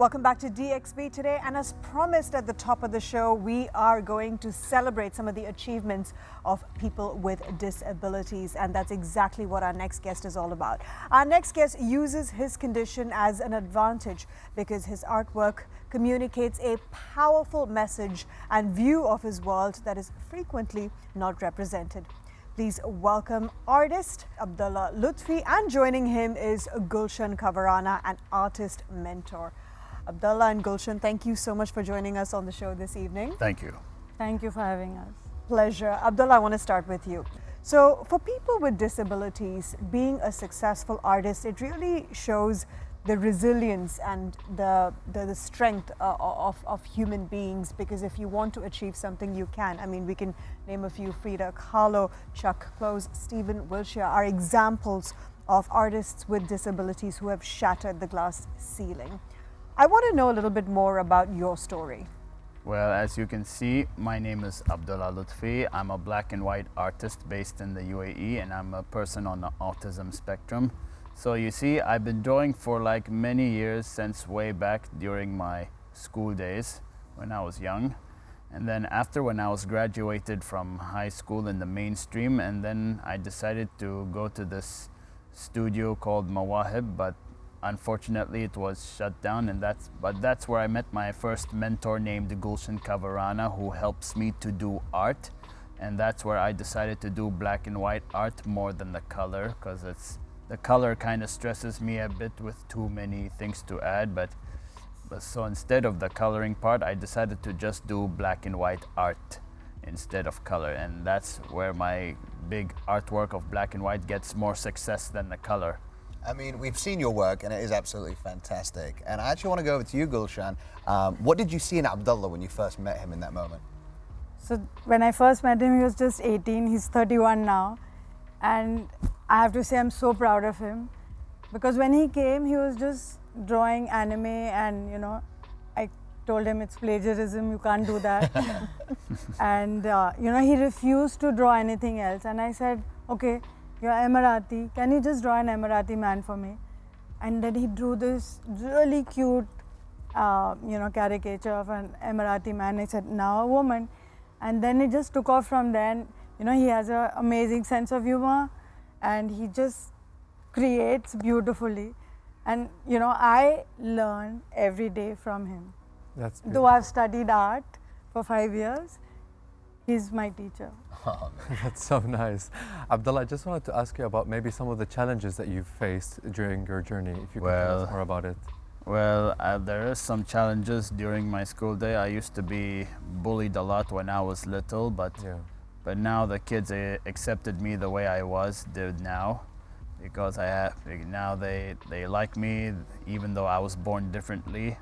Welcome back to DXB today, and as promised at the top of the show, we are going to celebrate some of the achievements of people with disabilities, and that's exactly what our next guest is all about. Our next guest uses his condition as an advantage because his artwork communicates a powerful message and view of his world that is frequently not represented. Please welcome artist Abdalla Lufti, and joining him is Gulshan Kavarana, an artist mentor. Abdalla and Gulshan, thank you so much for joining us on the show this evening. Thank you. Thank you for having us. Pleasure. Abdalla, I want to start with you. So for people with disabilities, being a successful artist, it really shows the resilience and the strength of human beings, because if you want to achieve something, you can. I mean, we can name a few: Frida Kahlo, Chuck Close, Stephen Wilshire are examples of artists with disabilities who have shattered the glass ceiling. I want to know a little bit more about your story. Well, as you can see, my name is Abdalla Lufti. I'm a black and white artist based in the UAE, and I'm a person on the autism spectrum. So you see, I've been drawing for like many years, since way back during my school days when I was young. And then after, when I was graduated from high school in the mainstream, and then I decided to go to this studio called Mawaheb, but unfortunately it was shut down, and that's where I met my first mentor named Gulshan Kavarana, who helps me to do art. And that's where I decided to do black and white art more than the color, because the color kind of stresses me a bit with too many things to add. But so instead of the coloring part, I decided to just do black and white art instead of color, and that's where my big artwork of black and white gets more success than the color. I mean, we've seen your work and it is absolutely fantastic. And I actually want to go over to you, Gulshan. What did you see in Abdalla when you first met him in that moment? So when I first met him, he was just 18. He's 31 now. And I have to say I'm so proud of him, because when he came, he was just drawing anime, and I told him it's plagiarism, you can't do that. And he refused to draw anything else. And I said, okay, you're Emirati, can you just draw an Emirati man for me? And then he drew this really cute, caricature of an Emirati man. I said, now a woman. And then it just took off from then. He has an amazing sense of humor, and he just creates beautifully. And, I learn every day from him. That's Though I've studied art for 5 years, he's my teacher. Oh, That's so nice. Abdalla, I just wanted to ask you about maybe some of the challenges that you've faced during your journey, if you could tell us more about it. Well, there is some challenges during my school day. I used to be bullied a lot when I was little, but now the kids accepted me the way I was now, because now they like me, even though I was born differently.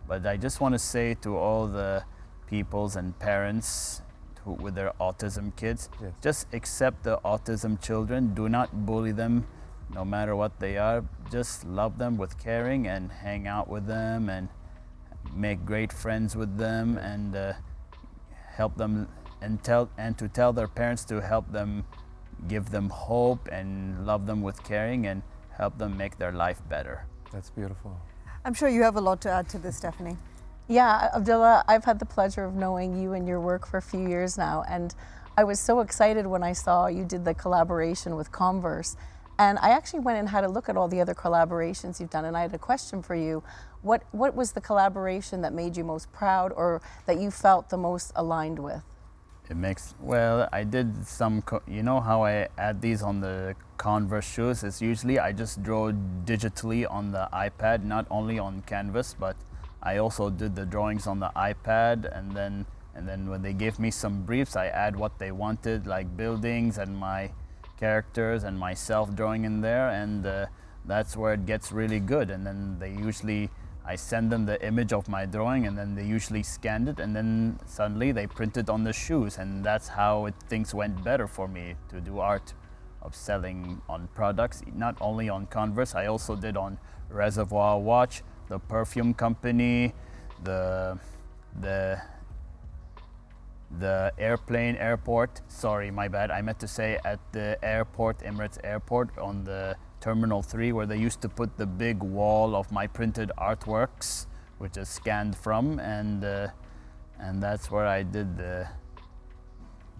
But I just want to say to all the peoples and parents with their autism kids, just accept the autism children. Do not bully them, no matter what they are. Just love them with caring and hang out with them and make great friends with them, and help them, and to tell their parents to help them, give them hope and love them with caring and help them make their life better. That's beautiful. I'm sure you have a lot to add to this, Stephanie. Yeah, Abdalla, I've had the pleasure of knowing you and your work for a few years now, and I was so excited when I saw you did the collaboration with Converse. And I actually went and had a look at all the other collaborations you've done, and I had a question for you. What was the collaboration that made you most proud, or that you felt the most aligned with? I did some, how I add these on the Converse shoes? It's usually I just draw digitally on the iPad, not only on canvas, but I also did the drawings on the iPad, and then when they gave me some briefs, I add what they wanted, like buildings and my characters and myself drawing in there, and that's where it gets really good. And then I send them the image of my drawing, and then they usually scanned it, and then suddenly they print it on the shoes, and that's how things went better for me to do art of selling on products, not only on Converse. I also did on Reservoir Watch, the perfume company, the airport, sorry, my bad, I meant to say at the airport, Emirates Airport, on the Terminal 3, where they used to put the big wall of my printed artworks which is scanned from, and that's where I did the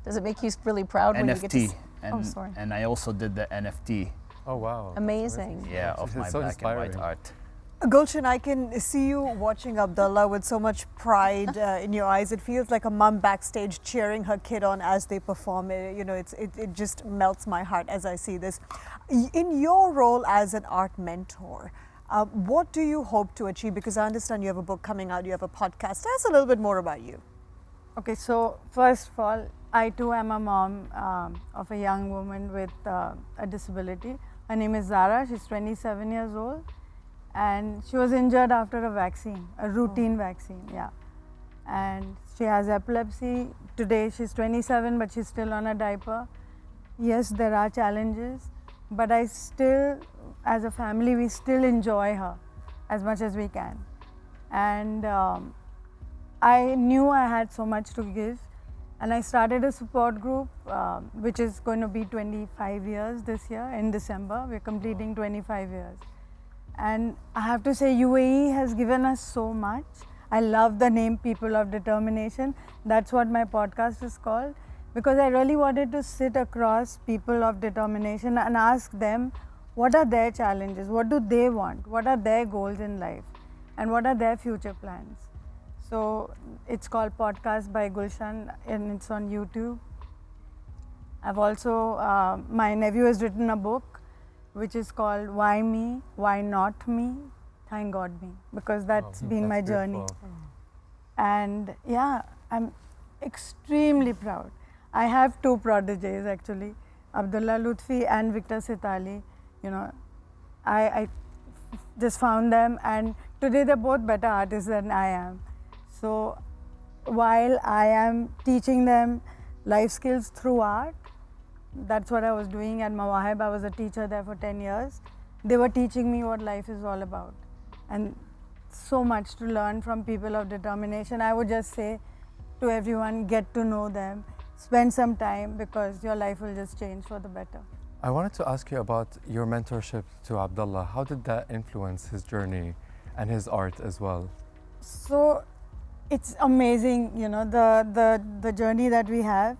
Does it make you really proud when you get to NFT, oh, sorry. and I also did the NFT, Oh wow. that's Amazing. yeah, of It's my so black and white inspiring. art. Gulshan, I can see you watching Abdalla with so much pride in your eyes. It feels like a mum backstage cheering her kid on as they perform. You know, it just melts my heart as I see this. In your role as an art mentor, what do you hope to achieve? Because I understand you have a book coming out, you have a podcast. Tell us a little bit more about you. Okay, so first of all, I too am a mom of a young woman with a disability. Her name is Zara. She's 27 years old, and she was injured after a vaccine, a routine vaccine, yeah. And she has epilepsy. Today she's 27, but she's still on a diaper. Yes, there are challenges, but I still, as a family, we still enjoy her as much as we can. And I knew I had so much to give, and I started a support group which is going to be 25 years this year. In December we're completing 25 years, and I have to say UAE has given us so much. I love the name People of Determination. That's what my podcast is called, because I really wanted to sit across people of determination and ask them what are their challenges, what do they want, what are their goals in life, and what are their future plans. So it's called Podcast by Gulshan, and it's on YouTube. I've also, my nephew has written a book which is called Why Me, Why Not Me, Thank God Me, because that's been my journey. And yeah, I'm extremely proud. I have two prodigies actually, Abdalla Lufti and Victor Sitali. You know, I just found them, and today they're both better artists than I am. So while I am teaching them life skills through art, that's what I was doing at Mawaheb. I was a teacher there for 10 years. They were teaching me what life is all about, and so much to learn from people of determination. I would just say to everyone, get to know them, spend some time, because your life will just change for the better. I wanted to ask you about your mentorship to Abdalla. How did that influence his journey and his art as well? So it's amazing, you know, the journey that we have.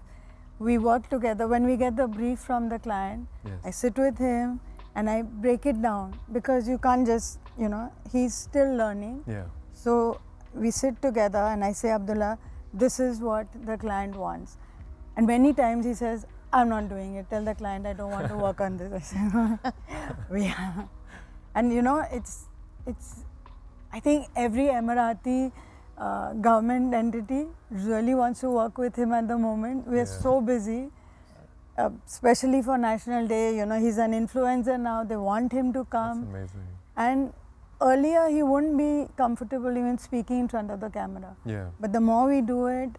We work together. When we get the brief from the client, Yes. I sit with him and I break it down, because you can't just, you know, he's still learning. Yeah. So we sit together and I say, Abdullah, this is what the client wants. And many times he says, I'm not doing it. Tell the client I don't want to work on this. I say, yeah. And you know, it's. I think every Emirati government entity really wants to work with him at the moment. We are so busy, especially for National Day. You know, he's an influencer now. They want him to come. That's amazing. And earlier he wouldn't be comfortable even speaking in front of the camera. Yeah. But the more we do it,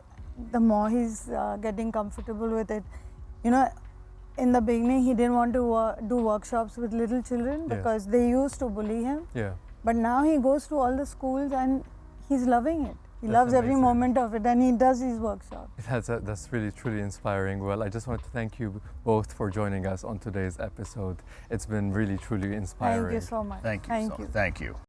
the more he's getting comfortable with it. You know, in the beginning he didn't want to do workshops with little children because they used to bully him. Yeah. But now he goes to all the schools and he's loving it. He That's loves every amazing. moment of it, and he does his workshops. That's really, truly inspiring. Well, I just want to thank you both for joining us on today's episode. It's been really, truly inspiring. Thank you so much. Thank you. Thank you. Thank you.